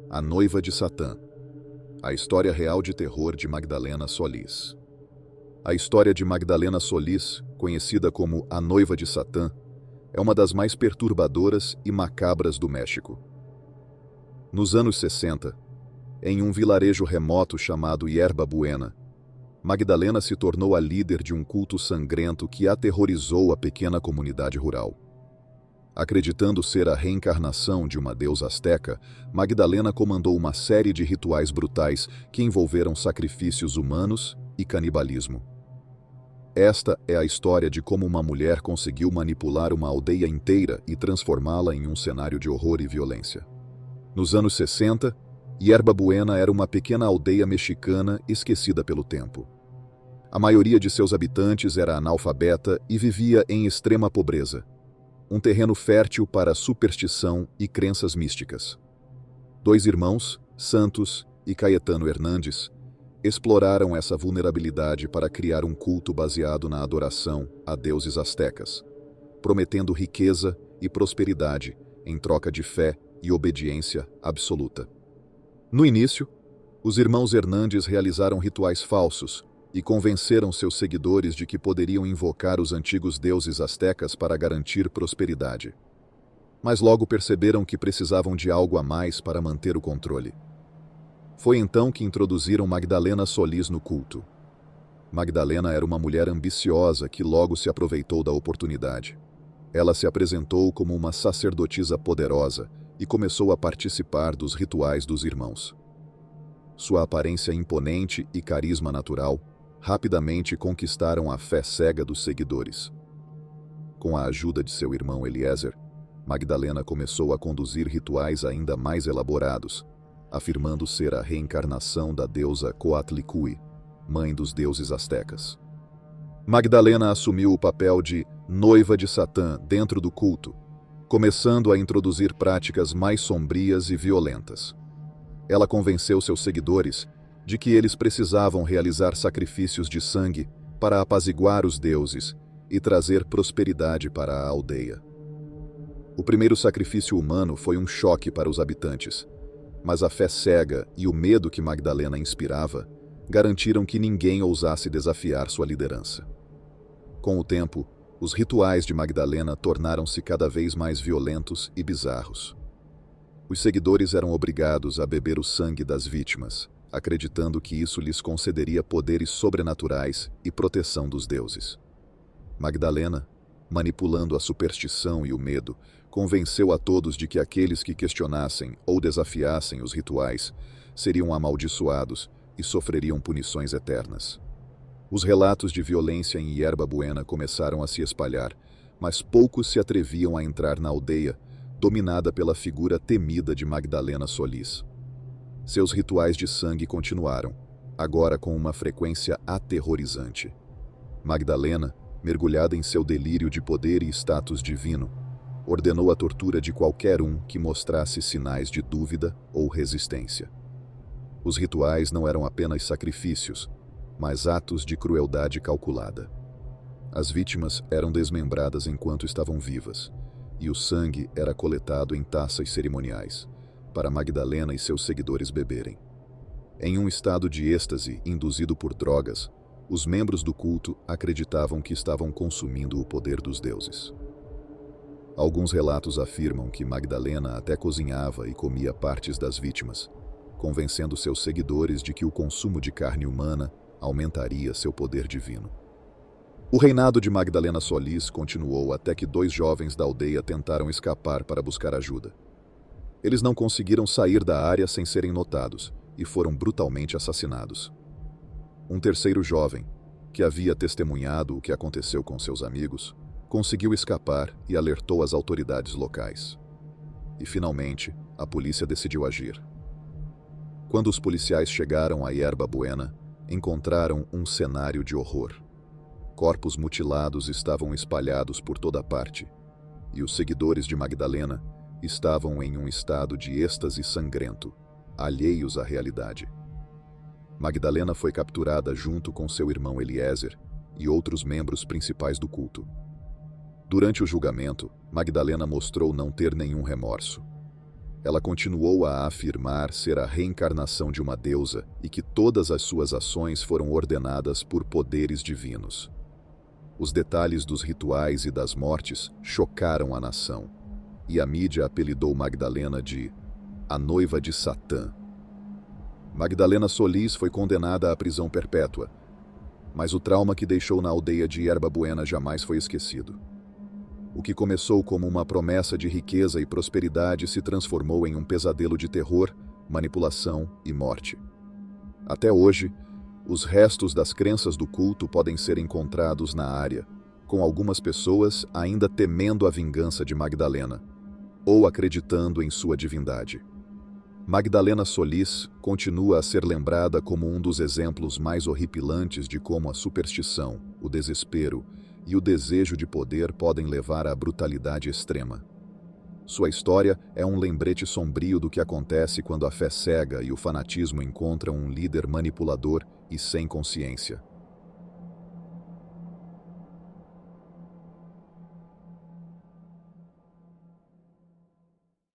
A Noiva de Satã. A história real de terror de Magdalena Solis. A história de Magdalena Solis, conhecida como a Noiva de Satã, é uma das mais perturbadoras e macabras do México. Nos anos 60, em um vilarejo remoto chamado Yerba Buena, Magdalena se tornou a líder de um culto sangrento que aterrorizou a pequena comunidade rural. Acreditando ser a reencarnação de uma deusa asteca, Magdalena comandou uma série de rituais brutais que envolveram sacrifícios humanos e canibalismo. Esta é a história de como uma mulher conseguiu manipular uma aldeia inteira e transformá-la em um cenário de horror e violência. Nos anos 60, Yerba Buena era uma pequena aldeia mexicana esquecida pelo tempo. A maioria de seus habitantes era analfabeta e vivia em extrema pobreza, um terreno fértil para superstição e crenças místicas. Dois irmãos, Santos e Caetano Hernandes, exploraram essa vulnerabilidade para criar um culto baseado na adoração a deuses astecas, prometendo riqueza e prosperidade em troca de fé e obediência absoluta. No início, os irmãos Hernandes realizaram rituais falsos e convenceram seus seguidores de que poderiam invocar os antigos deuses astecas para garantir prosperidade. Mas logo perceberam que precisavam de algo a mais para manter o controle. Foi então que introduziram Magdalena Solis no culto. Magdalena era uma mulher ambiciosa que logo se aproveitou da oportunidade. Ela se apresentou como uma sacerdotisa poderosa e começou a participar dos rituais dos irmãos. Sua aparência imponente e carisma natural rapidamente conquistaram a fé cega dos seguidores. Com a ajuda de seu irmão Eliezer, Magdalena começou a conduzir rituais ainda mais elaborados, afirmando ser a reencarnação da deusa Coatlicue, mãe dos deuses astecas. Magdalena assumiu o papel de noiva de Satã dentro do culto, começando a introduzir práticas mais sombrias e violentas. Ela convenceu seus seguidores de que eles precisavam realizar sacrifícios de sangue para apaziguar os deuses e trazer prosperidade para a aldeia. O primeiro sacrifício humano foi um choque para os habitantes, mas a fé cega e o medo que Magdalena inspirava garantiram que ninguém ousasse desafiar sua liderança. Com o tempo, os rituais de Magdalena tornaram-se cada vez mais violentos e bizarros. Os seguidores eram obrigados a beber o sangue das vítimas, acreditando que isso lhes concederia poderes sobrenaturais e proteção dos deuses. Magdalena, manipulando a superstição e o medo, convenceu a todos de que aqueles que questionassem ou desafiassem os rituais seriam amaldiçoados e sofreriam punições eternas. Os relatos de violência em Yerba Buena começaram a se espalhar, mas poucos se atreviam a entrar na aldeia, dominada pela figura temida de Magdalena Solis. Seus rituais de sangue continuaram, agora com uma frequência aterrorizante. Magdalena, mergulhada em seu delírio de poder e status divino, ordenou a tortura de qualquer um que mostrasse sinais de dúvida ou resistência. Os rituais não eram apenas sacrifícios, mas atos de crueldade calculada. As vítimas eram desmembradas enquanto estavam vivas, e o sangue era coletado em taças cerimoniais, para Magdalena e seus seguidores beberem. Em um estado de êxtase induzido por drogas, os membros do culto acreditavam que estavam consumindo o poder dos deuses. Alguns relatos afirmam que Magdalena até cozinhava e comia partes das vítimas, convencendo seus seguidores de que o consumo de carne humana aumentaria seu poder divino. O reinado de Magdalena Solis continuou até que dois jovens da aldeia tentaram escapar para buscar ajuda. Eles não conseguiram sair da área sem serem notados e foram brutalmente assassinados. Um terceiro jovem, que havia testemunhado o que aconteceu com seus amigos, conseguiu escapar e alertou as autoridades locais. E, finalmente, a polícia decidiu agir. Quando os policiais chegaram a Yerba Buena, encontraram um cenário de horror. Corpos mutilados estavam espalhados por toda parte, e os seguidores de Magdalena estavam em um estado de êxtase sangrento, alheios à realidade. Magdalena foi capturada junto com seu irmão Eliezer e outros membros principais do culto. Durante o julgamento, Magdalena mostrou não ter nenhum remorso. Ela continuou a afirmar ser a reencarnação de uma deusa e que todas as suas ações foram ordenadas por poderes divinos. Os detalhes dos rituais e das mortes chocaram a nação, e a mídia apelidou Magdalena de a noiva de Satã. Magdalena Solis foi condenada à prisão perpétua, mas o trauma que deixou na aldeia de Yerba Buena jamais foi esquecido. O que começou como uma promessa de riqueza e prosperidade se transformou em um pesadelo de terror, manipulação e morte. Até hoje, os restos das crenças do culto podem ser encontrados na área, com algumas pessoas ainda temendo a vingança de Magdalena, ou acreditando em sua divindade. Magdalena Solis continua a ser lembrada como um dos exemplos mais horripilantes de como a superstição, o desespero e o desejo de poder podem levar à brutalidade extrema. Sua história é um lembrete sombrio do que acontece quando a fé cega e o fanatismo encontram um líder manipulador e sem consciência.